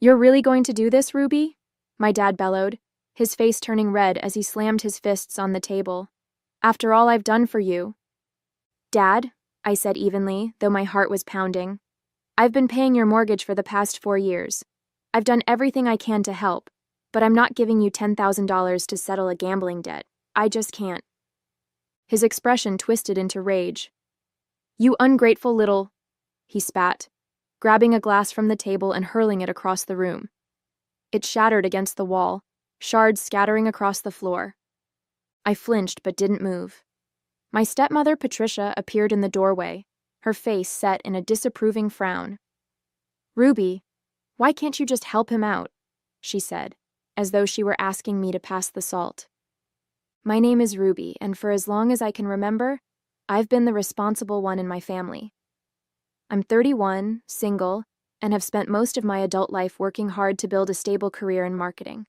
"You're really going to do this, Ruby?" my dad bellowed, his face turning red as he slammed his fists on the table. "After all I've done for you." "Dad," I said evenly, though my heart was pounding, "I've been paying your mortgage for the past 4 years. I've done everything I can to help, but I'm not giving you $10,000 to settle a gambling debt. I just can't." His expression twisted into rage. "You ungrateful little—" he spat, grabbing a glass from the table and hurling it across the room. It shattered against the wall, shards scattering across the floor. I flinched but didn't move. My stepmother, Patricia, appeared in the doorway, her face set in a disapproving frown. "Ruby, why can't you just help him out?" she said, as though she were asking me to pass the salt. "My name is Ruby, and for as long as I can remember, I've been the responsible one in my family. I'm 31, single, and have spent most of my adult life working hard to build a stable career in marketing.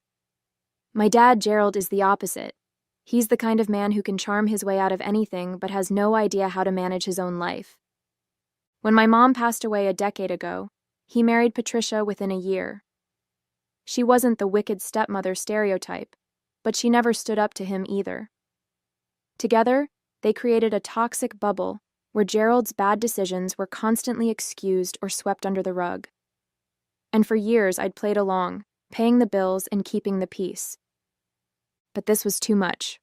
My dad, Gerald, is the opposite. He's the kind of man who can charm his way out of anything but has no idea how to manage his own life. When my mom passed away a decade ago, he married Patricia within a year. She wasn't the wicked stepmother stereotype, but she never stood up to him either. Together, they created a toxic bubble where Gerald's bad decisions were constantly excused or swept under the rug. And for years I'd played along, paying the bills and keeping the peace. But this was too much.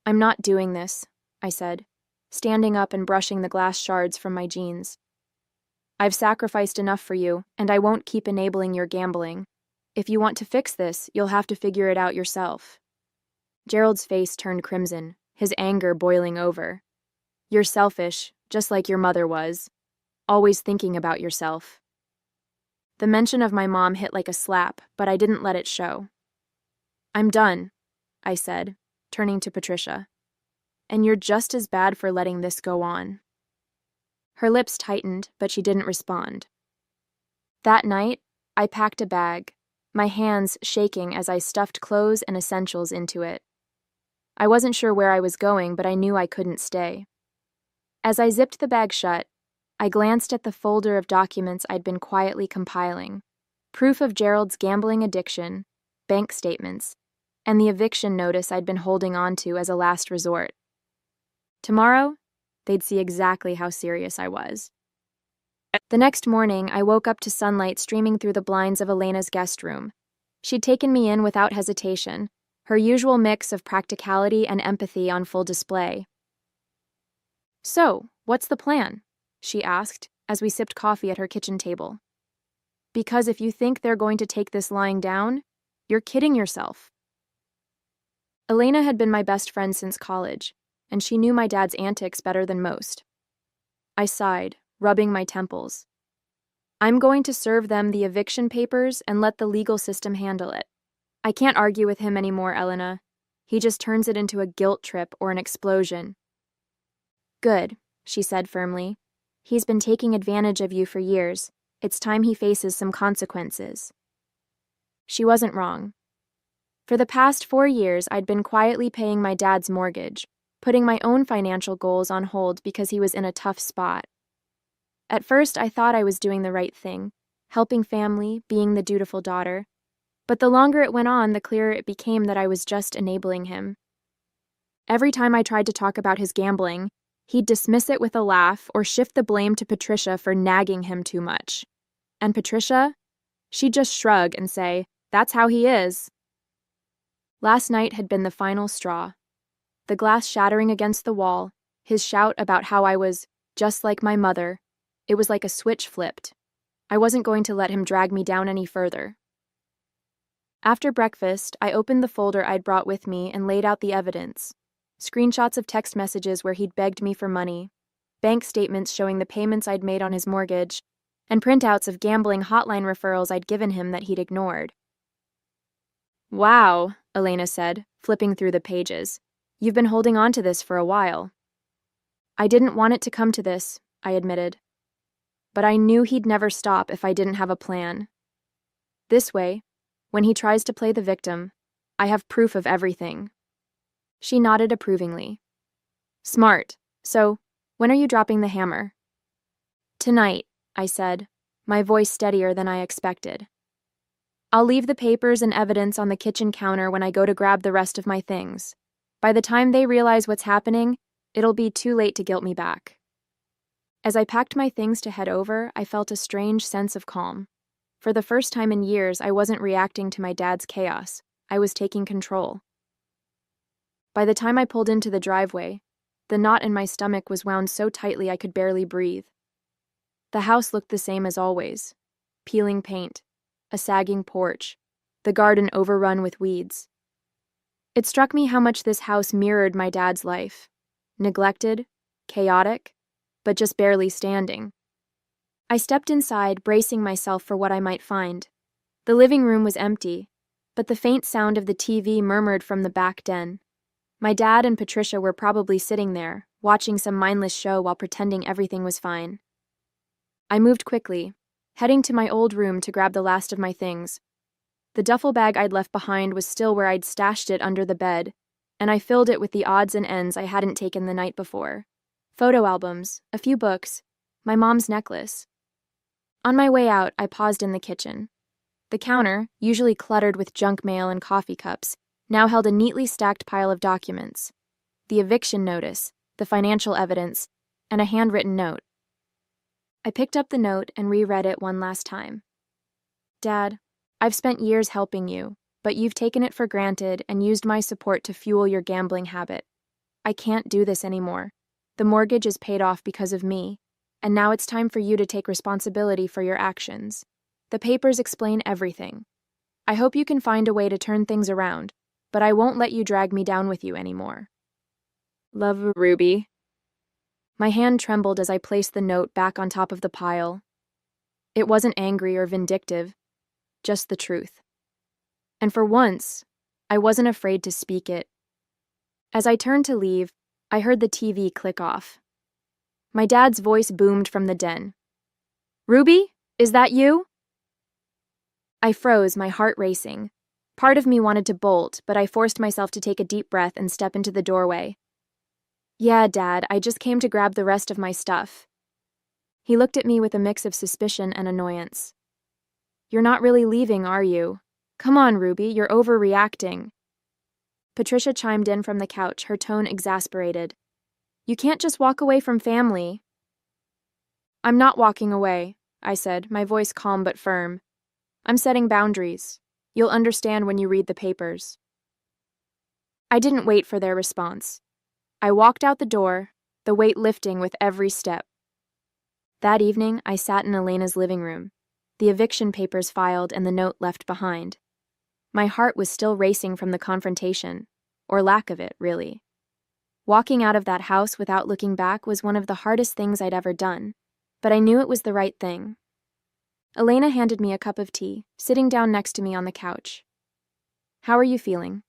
"I'm not doing this," I said, standing up and brushing the glass shards from my jeans. "I've sacrificed enough for you, and I won't keep enabling your gambling. If you want to fix this, you'll have to figure it out yourself." Gerald's face turned crimson, his anger boiling over. "You're selfish, just like your mother was. Always thinking about yourself." The mention of my mom hit like a slap, but I didn't let it show. "I'm done," I said, turning to Patricia. "And you're just as bad for letting this go on." Her lips tightened, but she didn't respond. That night, I packed a bag, my hands shaking as I stuffed clothes and essentials into it. I wasn't sure where I was going, but I knew I couldn't stay. As I zipped the bag shut, I glanced at the folder of documents I'd been quietly compiling, proof of Gerald's gambling addiction, bank statements, and the eviction notice I'd been holding on to as a last resort. Tomorrow, they'd see exactly how serious I was. The next morning, I woke up to sunlight streaming through the blinds of Elena's guest room. She'd taken me in without hesitation, her usual mix of practicality and empathy on full display. "So, what's the plan?" she asked, as we sipped coffee at her kitchen table. "Because if you think they're going to take this lying down, you're kidding yourself." Elena had been my best friend since college, and she knew my dad's antics better than most. I sighed, rubbing my temples. "I'm going to serve them the eviction papers and let the legal system handle it. I can't argue with him anymore, Elena. He just turns it into a guilt trip or an explosion." "Good," she said firmly. "He's been taking advantage of you for years. It's time he faces some consequences." She wasn't wrong. For the past 4 years, I'd been quietly paying my dad's mortgage, putting my own financial goals on hold because he was in a tough spot. At first, I thought I was doing the right thing, helping family, being the dutiful daughter. But the longer it went on, the clearer it became that I was just enabling him. Every time I tried to talk about his gambling, he'd dismiss it with a laugh or shift the blame to Patricia for nagging him too much. And Patricia? She'd just shrug and say, "That's how he is." Last night had been the final straw. The glass shattering against the wall, his shout about how I was just like my mother. It was like a switch flipped. I wasn't going to let him drag me down any further. After breakfast, I opened the folder I'd brought with me and laid out the evidence. Screenshots of text messages where he'd begged me for money, bank statements showing the payments I'd made on his mortgage, and printouts of gambling hotline referrals I'd given him that he'd ignored. "Wow," Elena said, flipping through the pages. "You've been holding on to this for a while." "I didn't want it to come to this," I admitted. "But I knew he'd never stop if I didn't have a plan. This way, when he tries to play the victim, I have proof of everything." She nodded approvingly. "Smart. So, when are you dropping the hammer?" "Tonight," I said, my voice steadier than I expected. I'll leave the papers and evidence on the kitchen counter when I go to grab the rest of my things. By the time they realize what's happening, it'll be too late to guilt me back. As I packed my things to head over, I felt a strange sense of calm. For the first time in years, I wasn't reacting to my dad's chaos. I was taking control. By the time I pulled into the driveway, the knot in my stomach was wound so tightly I could barely breathe. The house looked the same as always. Peeling paint, a sagging porch, the garden overrun with weeds. It struck me how much this house mirrored my dad's life. Neglected, chaotic, but just barely standing. I stepped inside, bracing myself for what I might find. The living room was empty, but the faint sound of the TV murmured from the back den. My dad and Patricia were probably sitting there, watching some mindless show while pretending everything was fine. I moved quickly, heading to my old room to grab the last of my things. The duffel bag I'd left behind was still where I'd stashed it under the bed, and I filled it with the odds and ends I hadn't taken the night before. Photo albums, a few books, my mom's necklace. On my way out, I paused in the kitchen. The counter, usually cluttered with junk mail and coffee cups, now held a neatly stacked pile of documents. The eviction notice, the financial evidence, and a handwritten note. I picked up the note and reread it one last time. Dad, I've spent years helping you, but you've taken it for granted and used my support to fuel your gambling habit. I can't do this anymore. The mortgage is paid off because of me, and now it's time for you to take responsibility for your actions. The papers explain everything. I hope you can find a way to turn things around, but I won't let you drag me down with you anymore. Love, Ruby. My hand trembled as I placed the note back on top of the pile. It wasn't angry or vindictive, just the truth. And for once, I wasn't afraid to speak it. As I turned to leave, I heard the TV click off. My dad's voice boomed from the den. Ruby, is that you? I froze, my heart racing. Part of me wanted to bolt, but I forced myself to take a deep breath and step into the doorway. Yeah, Dad, I just came to grab the rest of my stuff. He looked at me with a mix of suspicion and annoyance. You're not really leaving, are you? Come on, Ruby, you're overreacting. Patricia chimed in from the couch, her tone exasperated. You can't just walk away from family. I'm not walking away, I said, my voice calm but firm. I'm setting boundaries. You'll understand when you read the papers. I didn't wait for their response. I walked out the door, the weight lifting with every step. That evening, I sat in Elena's living room, the eviction papers filed and the note left behind. My heart was still racing from the confrontation, or lack of it, really. Walking out of that house without looking back was one of the hardest things I'd ever done, but I knew it was the right thing. Elena handed me a cup of tea, sitting down next to me on the couch. How are you feeling?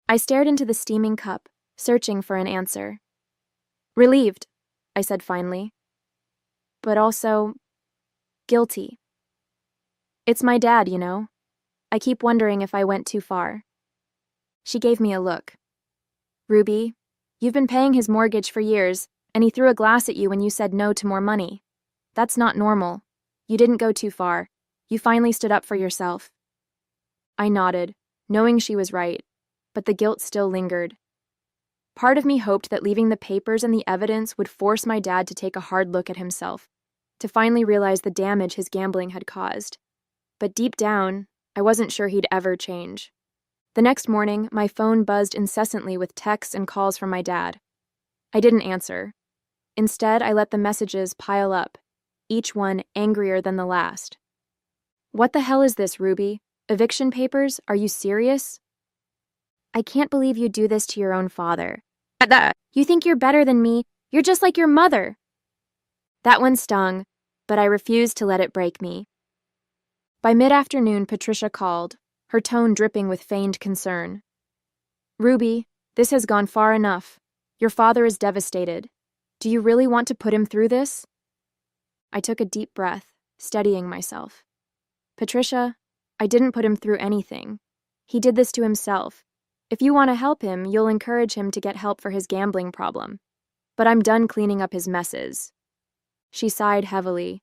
I stared into the steaming cup, searching for an answer. Relieved, I said finally. But also guilty. It's my dad, you know. I keep wondering if I went too far. She gave me a look. Ruby, you've been paying his mortgage for years, and he threw a glass at you when you said no to more money. That's not normal. You didn't go too far. You finally stood up for yourself. I nodded, knowing she was right, but the guilt still lingered. Part of me hoped that leaving the papers and the evidence would force my dad to take a hard look at himself, to finally realize the damage his gambling had caused. But deep down, I wasn't sure he'd ever change. The next morning, my phone buzzed incessantly with texts and calls from my dad. I didn't answer. Instead, I let the messages pile up, each one angrier than the last. What the hell is this, Ruby? Eviction papers? Are you serious? I can't believe you do this to your own father. You think you're better than me? You're just like your mother. That one stung, but I refused to let it break me. By mid-afternoon, Patricia called, her tone dripping with feigned concern. Ruby, this has gone far enough. Your father is devastated. Do you really want to put him through this? I took a deep breath, steadying myself. Patricia, I didn't put him through anything. He did this to himself. If you want to help him, you'll encourage him to get help for his gambling problem. But I'm done cleaning up his messes. She sighed heavily.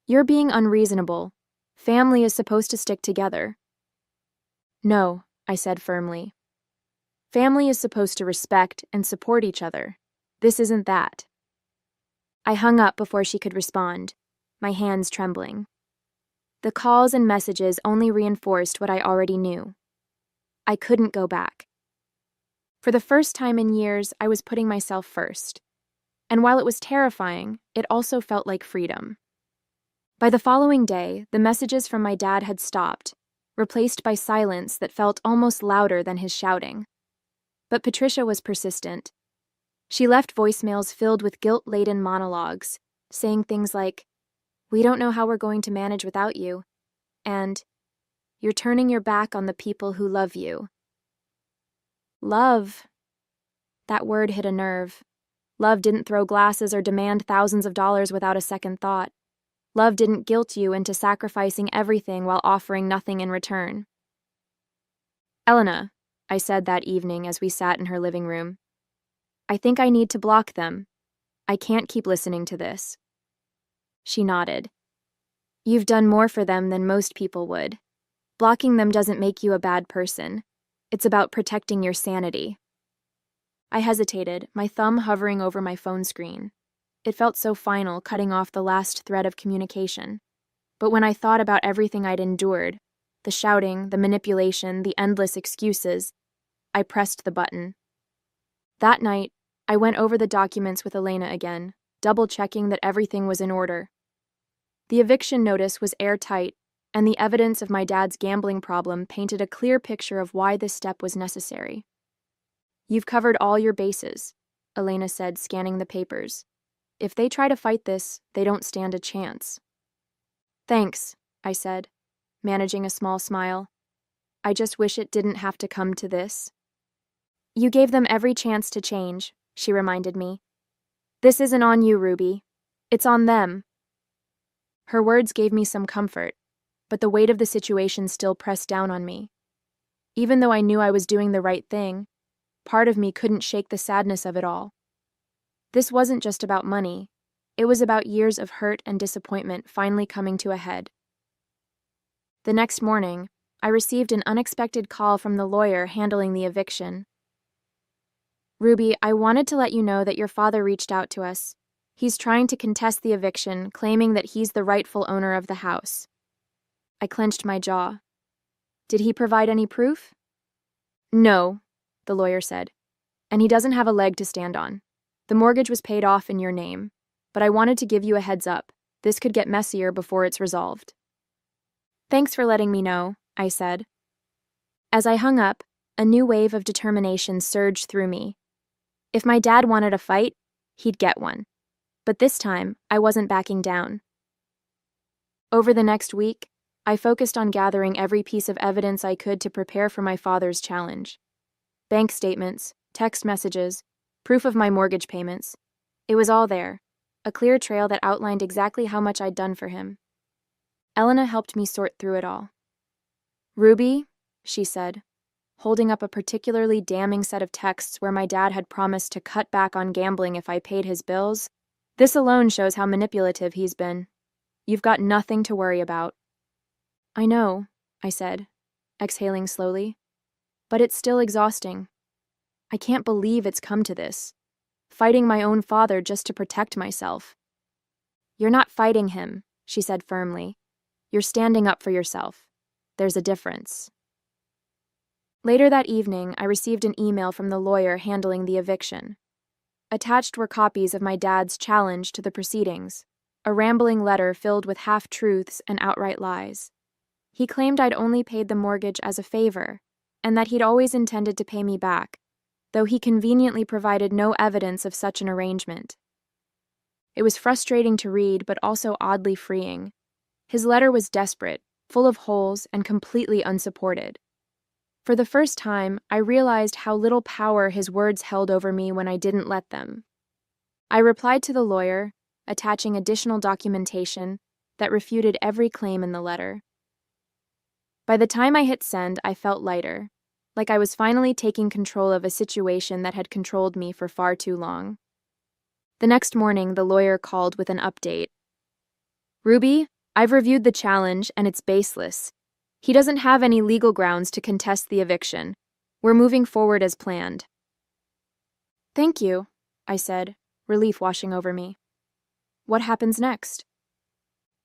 You're being unreasonable. Family is supposed to stick together. No, I said firmly. Family is supposed to respect and support each other. This isn't that. I hung up before she could respond, my hands trembling. The calls and messages only reinforced what I already knew. I couldn't go back. For the first time in years, I was putting myself first. And while it was terrifying, it also felt like freedom. By the following day, the messages from my dad had stopped, replaced by silence that felt almost louder than his shouting. But Patricia was persistent. She left voicemails filled with guilt-laden monologues, saying things like, "We don't know how we're going to manage without you," and "You're turning your back on the people who love you." Love. That word hit a nerve. Love didn't throw glasses or demand thousands of dollars without a second thought. Love didn't guilt you into sacrificing everything while offering nothing in return. "Elena," I said that evening as we sat in her living room, "I think I need to block them. I can't keep listening to this." She nodded. "You've done more for them than most people would. Blocking them doesn't make you a bad person. It's about protecting your sanity." I hesitated, my thumb hovering over my phone screen. It felt so final, cutting off the last thread of communication. But when I thought about everything I'd endured, the shouting, the manipulation, the endless excuses, I pressed the button. That night, I went over the documents with Elena again, double-checking that everything was in order. The eviction notice was airtight, and the evidence of my dad's gambling problem painted a clear picture of why this step was necessary. "You've covered all your bases," Elena said, scanning the papers. "If they try to fight this, they don't stand a chance." "Thanks," I said, managing a small smile. "I just wish it didn't have to come to this." "You gave them every chance to change," she reminded me. "This isn't on you, Ruby. It's on them." Her words gave me some comfort, but the weight of the situation still pressed down on me. Even though I knew I was doing the right thing, part of me couldn't shake the sadness of it all. This wasn't just about money. It was about years of hurt and disappointment finally coming to a head. The next morning, I received an unexpected call from the lawyer handling the eviction. "Ruby, I wanted to let you know that your father reached out to us. He's trying to contest the eviction, claiming that he's the rightful owner of the house." I clenched my jaw. "Did he provide any proof?" "No," the lawyer said, "and he doesn't have a leg to stand on. The mortgage was paid off in your name, but I wanted to give you a heads up. This could get messier before it's resolved." "Thanks for letting me know," I said. As I hung up, a new wave of determination surged through me. If my dad wanted a fight, he'd get one. But this time, I wasn't backing down. Over the next week, I focused on gathering every piece of evidence I could to prepare for my father's challenge. Bank statements, text messages, proof of my mortgage payments. It was all there, a clear trail that outlined exactly how much I'd done for him. Elena helped me sort through it all. "Ruby," she said, holding up a particularly damning set of texts where my dad had promised to cut back on gambling if I paid his bills, "this alone shows how manipulative he's been. You've got nothing to worry about." "I know," I said, exhaling slowly, "but it's still exhausting. I can't believe it's come to this. Fighting my own father just to protect myself." "You're not fighting him," she said firmly. "You're standing up for yourself. There's a difference." Later that evening, I received an email from the lawyer handling the eviction. Attached were copies of my dad's challenge to the proceedings, a rambling letter filled with half-truths and outright lies. He claimed I'd only paid the mortgage as a favor, and that he'd always intended to pay me back, though he conveniently provided no evidence of such an arrangement. It was frustrating to read, but also oddly freeing. His letter was desperate, full of holes, and completely unsupported. For the first time, I realized how little power his words held over me when I didn't let them. I replied to the lawyer, attaching additional documentation that refuted every claim in the letter. By the time I hit send, I felt lighter, like I was finally taking control of a situation that had controlled me for far too long. The next morning, the lawyer called with an update. Ruby, I've reviewed the challenge and it's baseless. He doesn't have any legal grounds to contest the eviction. We're moving forward as planned. Thank you, I said, relief washing over me. What happens next?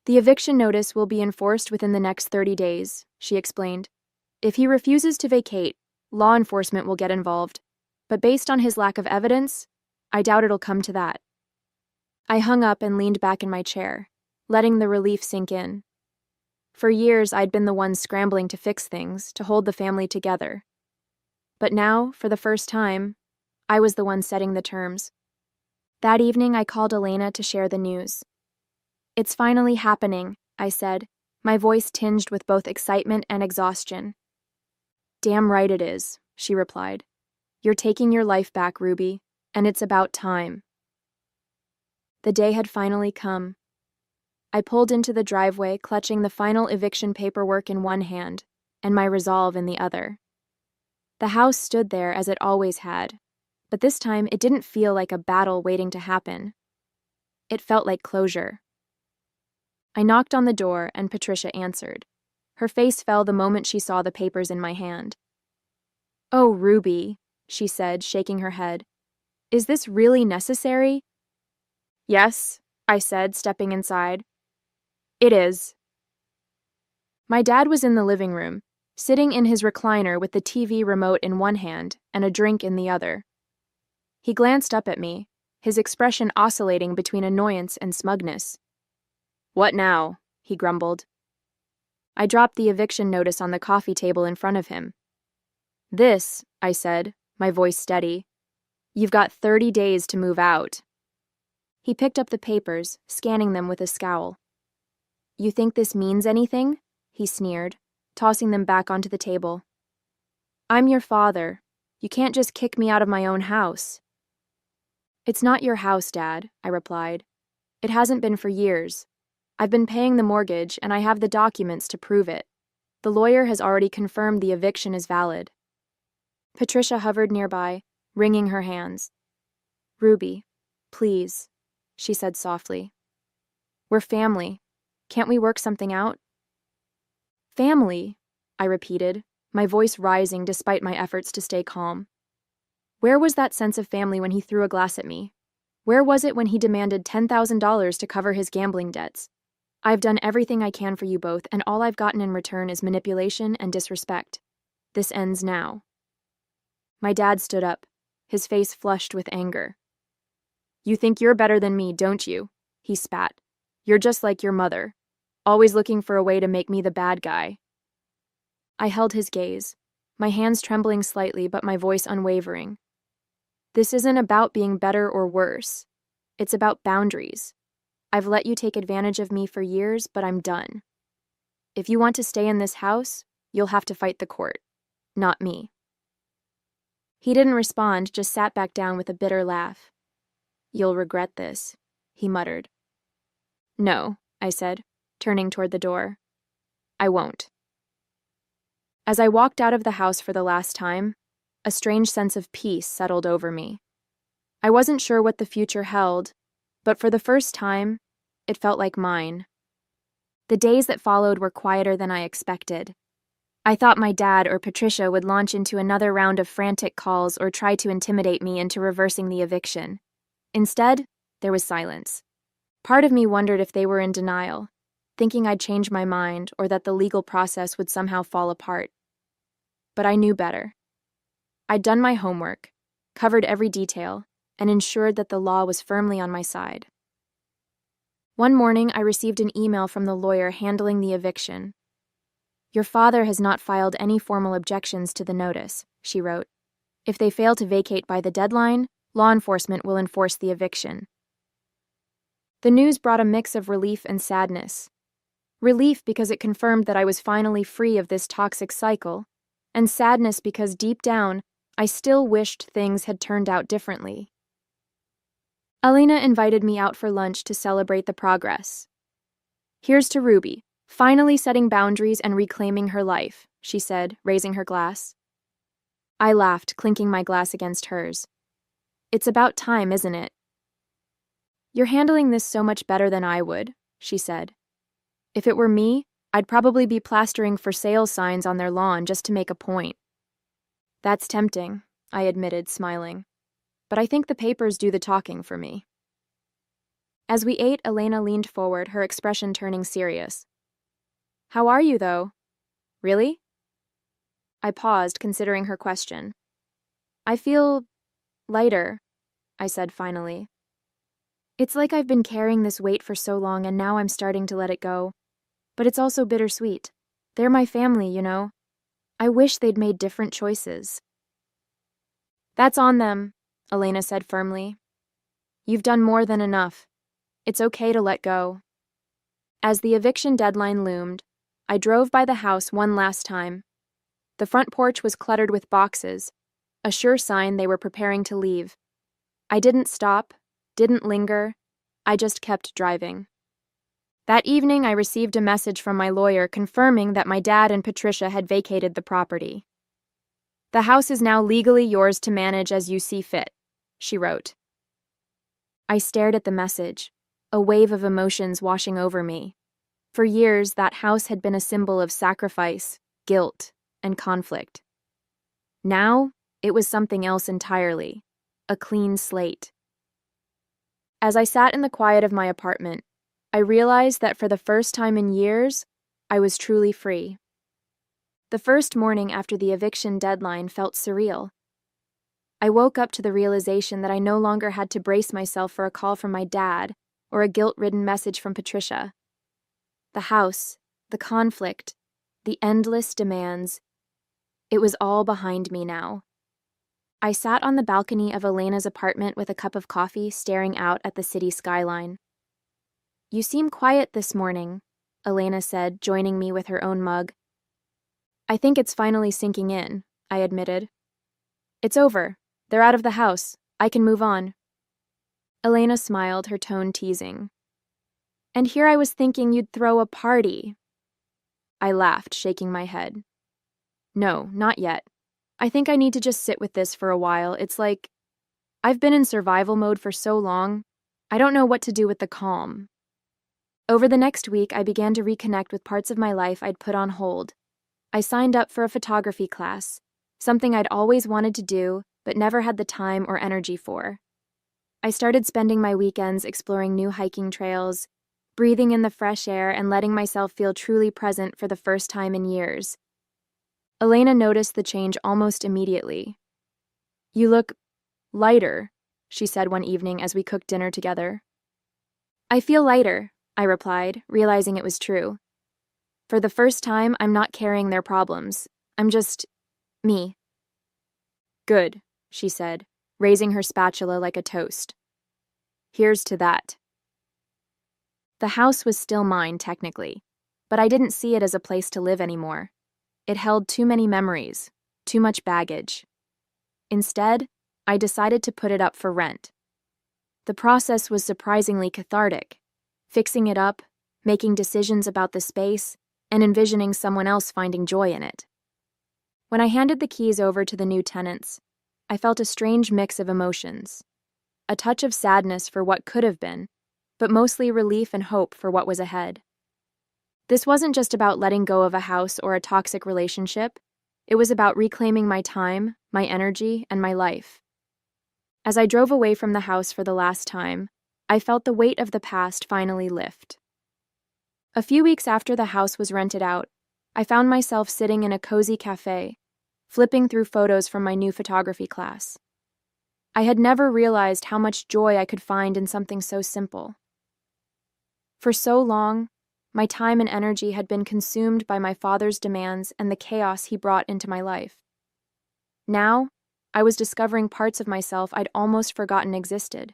The eviction notice will be enforced within the next 30 days, she explained. If he refuses to vacate, law enforcement will get involved. But based on his lack of evidence, I doubt it'll come to that. I hung up and leaned back in my chair, letting the relief sink in. For years, I'd been the one scrambling to fix things, to hold the family together. But now, for the first time, I was the one setting the terms. That evening, I called Elena to share the news. It's finally happening, I said, my voice tinged with both excitement and exhaustion. Damn right it is, she replied. You're taking your life back, Ruby, and it's about time. The day had finally come. I pulled into the driveway, clutching the final eviction paperwork in one hand and my resolve in the other. The house stood there as it always had, but this time it didn't feel like a battle waiting to happen. It felt like closure. I knocked on the door and Patricia answered. Her face fell the moment she saw the papers in my hand. Oh, Ruby, she said, shaking her head. Is this really necessary? Yes, I said, stepping inside. It is. My dad was in the living room, sitting in his recliner with the TV remote in one hand and a drink in the other. He glanced up at me, his expression oscillating between annoyance and smugness. What now? He grumbled. I dropped the eviction notice on the coffee table in front of him. This, I said, my voice steady. You've got 30 days to move out. He picked up the papers, scanning them with a scowl. You think this means anything? He sneered, tossing them back onto the table. I'm your father. You can't just kick me out of my own house. It's not your house, Dad, I replied. It hasn't been for years. I've been paying the mortgage, and I have the documents to prove it. The lawyer has already confirmed the eviction is valid. Patricia hovered nearby, wringing her hands. Ruby, please, she said softly. We're family. Can't we work something out? Family, I repeated, my voice rising despite my efforts to stay calm. Where was that sense of family when he threw a glass at me? Where was it when he demanded $10,000 to cover his gambling debts? I've done everything I can for you both, and all I've gotten in return is manipulation and disrespect. This ends now. My dad stood up, his face flushed with anger. You think you're better than me, don't you? He spat. You're just like your mother, always looking for a way to make me the bad guy. I held his gaze, my hands trembling slightly but my voice unwavering. This isn't about being better or worse. It's about boundaries. I've let you take advantage of me for years, but I'm done. If you want to stay in this house, you'll have to fight the court, not me. He didn't respond, just sat back down with a bitter laugh. You'll regret this, he muttered. No, I said, turning toward the door. I won't. As I walked out of the house for the last time, a strange sense of peace settled over me. I wasn't sure what the future held, but for the first time, it felt like mine. The days that followed were quieter than I expected. I thought my dad or Patricia would launch into another round of frantic calls or try to intimidate me into reversing the eviction. Instead, there was silence. Part of me wondered if they were in denial, thinking I'd change my mind or that the legal process would somehow fall apart. But I knew better. I'd done my homework, covered every detail, and ensured that the law was firmly on my side. One morning, I received an email from the lawyer handling the eviction. Your father has not filed any formal objections to the notice, she wrote. If they fail to vacate by the deadline, law enforcement will enforce the eviction. The news brought a mix of relief and sadness. Relief because it confirmed that I was finally free of this toxic cycle, and sadness because deep down, I still wished things had turned out differently. Elena invited me out for lunch to celebrate the progress. Here's to Ruby, finally setting boundaries and reclaiming her life, she said, raising her glass. I laughed, clinking my glass against hers. It's about time, isn't it? You're handling this so much better than I would, she said, If it were me, I'd probably be plastering for sale signs on their lawn just to make a point. That's tempting, I admitted, smiling. But I think the papers do the talking for me. As we ate, Elena leaned forward, her expression turning serious. How are you, though? Really? I paused, considering her question. I feel lighter, I said finally. It's like I've been carrying this weight for so long and now I'm starting to let it go. But it's also bittersweet. They're my family, you know. I wish they'd made different choices. That's on them, Elena said firmly. You've done more than enough. It's okay to let go. As the eviction deadline loomed, I drove by the house one last time. The front porch was cluttered with boxes, a sure sign they were preparing to leave. I didn't stop, didn't linger, I just kept driving. That evening, I received a message from my lawyer confirming that my dad and Patricia had vacated the property. The house is now legally yours to manage as you see fit, she wrote. I stared at the message, a wave of emotions washing over me. For years, that house had been a symbol of sacrifice, guilt, and conflict. Now, it was something else entirely, a clean slate. As I sat in the quiet of my apartment, I realized that for the first time in years, I was truly free. The first morning after the eviction deadline felt surreal. I woke up to the realization that I no longer had to brace myself for a call from my dad or a guilt-ridden message from Patricia. The house, the conflict, the endless demands, it was all behind me now. I sat on the balcony of Elena's apartment with a cup of coffee, staring out at the city skyline. You seem quiet this morning, Elena said, joining me with her own mug. I think it's finally sinking in, I admitted. It's over. They're out of the house. I can move on. Elena smiled, her tone teasing. And here I was thinking you'd throw a party. I laughed, shaking my head. No, not yet. I think I need to just sit with this for a while. It's like, I've been in survival mode for so long, I don't know what to do with the calm. Over the next week, I began to reconnect with parts of my life I'd put on hold. I signed up for a photography class, something I'd always wanted to do, but never had the time or energy for. I started spending my weekends exploring new hiking trails, breathing in the fresh air and letting myself feel truly present for the first time in years. Elena noticed the change almost immediately. You look lighter, she said one evening as we cooked dinner together. I feel lighter, I replied, realizing it was true. For the first time, I'm not carrying their problems. I'm just me. Good, she said, raising her spatula like a toast. Here's to that. The house was still mine, technically, but I didn't see it as a place to live anymore. It held too many memories, too much baggage. Instead, I decided to put it up for rent. The process was surprisingly cathartic, fixing it up, making decisions about the space, and envisioning someone else finding joy in it. When I handed the keys over to the new tenants, I felt a strange mix of emotions. A touch of sadness for what could have been, but mostly relief and hope for what was ahead. This wasn't just about letting go of a house or a toxic relationship. It was about reclaiming my time, my energy, and my life. As I drove away from the house for the last time, I felt the weight of the past finally lift. A few weeks after the house was rented out, I found myself sitting in a cozy cafe, flipping through photos from my new photography class. I had never realized how much joy I could find in something so simple. For so long, my time and energy had been consumed by my father's demands and the chaos he brought into my life. Now, I was discovering parts of myself I'd almost forgotten existed.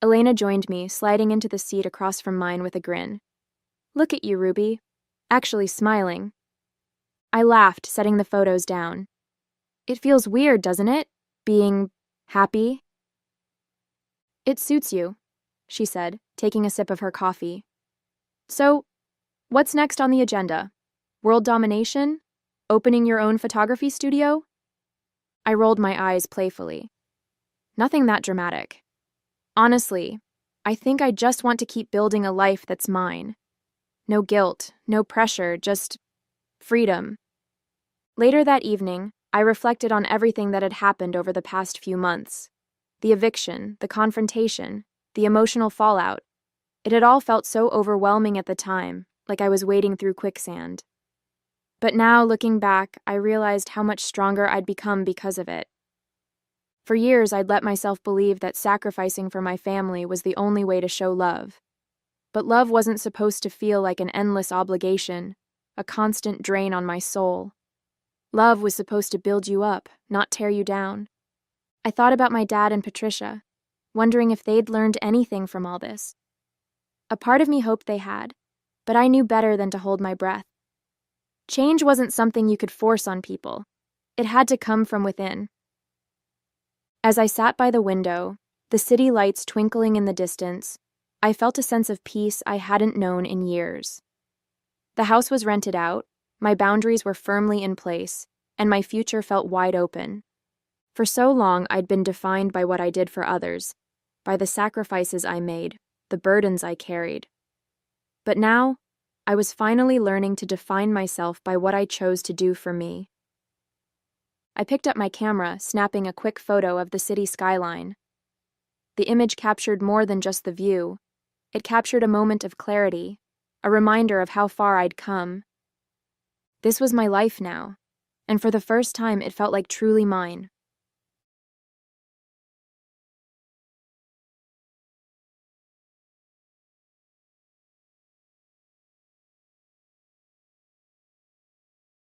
Elena joined me, sliding into the seat across from mine with a grin. Look at you, Ruby. Actually smiling. I laughed, setting the photos down. It feels weird, doesn't it? Being happy? It suits you, she said, taking a sip of her coffee. So, what's next on the agenda? World domination? Opening your own photography studio? I rolled my eyes playfully. Nothing that dramatic. Honestly, I think I just want to keep building a life that's mine. No guilt, no pressure, just freedom. Later that evening, I reflected on everything that had happened over the past few months. The eviction, the confrontation, the emotional fallout. It had all felt so overwhelming at the time, like I was wading through quicksand. But now, looking back, I realized how much stronger I'd become because of it. For years, I'd let myself believe that sacrificing for my family was the only way to show love. But love wasn't supposed to feel like an endless obligation, a constant drain on my soul. Love was supposed to build you up, not tear you down. I thought about my dad and Patricia, wondering if they'd learned anything from all this. A part of me hoped they had, but I knew better than to hold my breath. Change wasn't something you could force on people. It had to come from within. As I sat by the window, the city lights twinkling in the distance, I felt a sense of peace I hadn't known in years. The house was rented out, my boundaries were firmly in place, and my future felt wide open. For so long, I'd been defined by what I did for others, by the sacrifices I made, the burdens I carried. But now, I was finally learning to define myself by what I chose to do for me. I picked up my camera, snapping a quick photo of the city skyline. The image captured more than just the view. It captured a moment of clarity, a reminder of how far I'd come. This was my life now, and for the first time it felt like truly mine.